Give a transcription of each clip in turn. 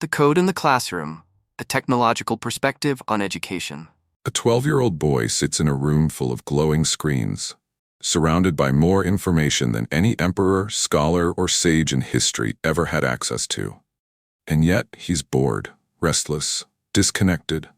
The Code in the Classroom, a technological perspective on education. A 12-year-old boy sits in a room full of glowing screens, surrounded by more information than any emperor, scholar, or sage in history ever had access to. And yet, he's bored, restless, disconnected.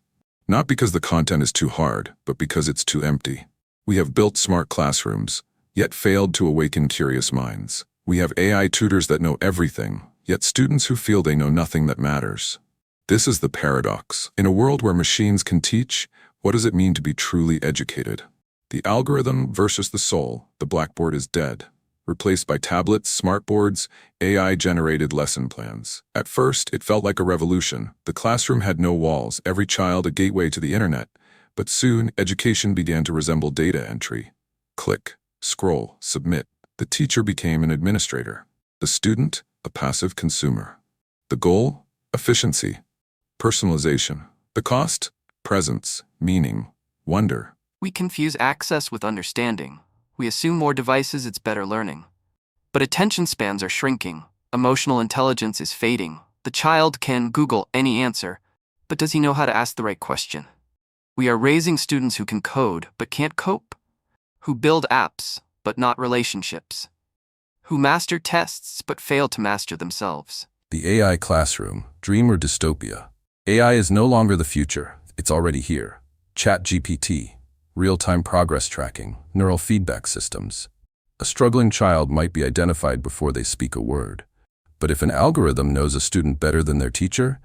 Not because the content is too hard, but because it's too empty. We have built smart classrooms, yet failed to awaken curious minds. We have AI tutors that know everything, yet students who feel they know nothing that matters. This is the paradox. In a world where machines can teach, what does it mean to be truly educated? The algorithm versus the soul. The blackboard is dead, replaced by tablets, smartboards, AI-generated lesson plans. At first, it felt like a revolution. The classroom had no walls, every child a gateway to the internet. But soon, education began to resemble data entry. Click, scroll, submit. The teacher became an administrator. The student, a passive consumer. The goal? Efficiency. Personalization. The cost? Presence, meaning, wonder. We confuse access with understanding. We assume more devices, it's better learning. But attention spans are shrinking. Emotional intelligence is fading. The child can Google any answer, but does he know how to ask the right question? We are raising students who can code but can't cope, who build apps but not relationships, who master tests but fail to master themselves. The AI classroom, dream or dystopia? AI is no longer the future, it's already here. ChatGPT, real-time progress tracking, neural feedback systems. A struggling child might be identified before they speak a word. But if an algorithm knows a student better than their teacher,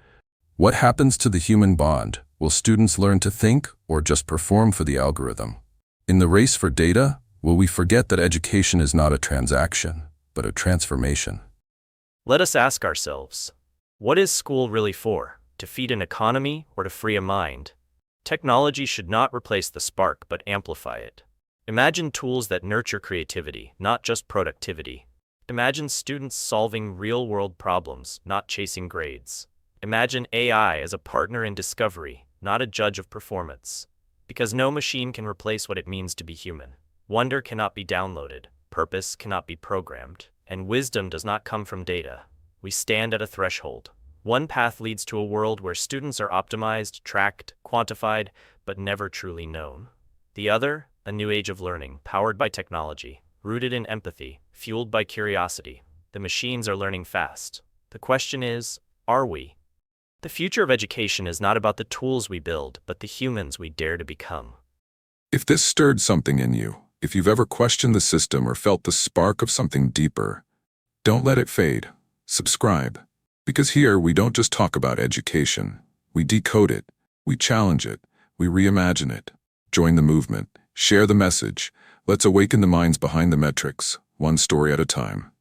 what happens to the human bond? Will students learn to think or just perform for the algorithm? In the race for data, will we forget that education is not a transaction, but a transformation? Let us ask ourselves, what is school really for? To feed an economy or to free a mind? Technology should not replace the spark but amplify it. Imagine tools that nurture creativity, not just productivity. Imagine students solving real-world problems, not chasing grades. Imagine AI as a partner in discovery, not a judge of performance. Because no machine can replace what it means to be human. Wonder cannot be downloaded, purpose cannot be programmed, and wisdom does not come from data. We stand at a threshold. One path leads to a world where students are optimized, tracked, quantified, but never truly known. The other, a new age of learning, powered by technology, rooted in empathy, fueled by curiosity. The machines are learning fast. The question is, are we? The future of education is not about the tools we build, but the humans we dare to become. If this stirred something in you, if you've ever questioned the system or felt the spark of something deeper, don't let it fade. Subscribe. Because here we don't just talk about education. We decode it, we challenge it, we reimagine it. Join the movement, share the message. Let's awaken the minds behind the metrics, one story at a time.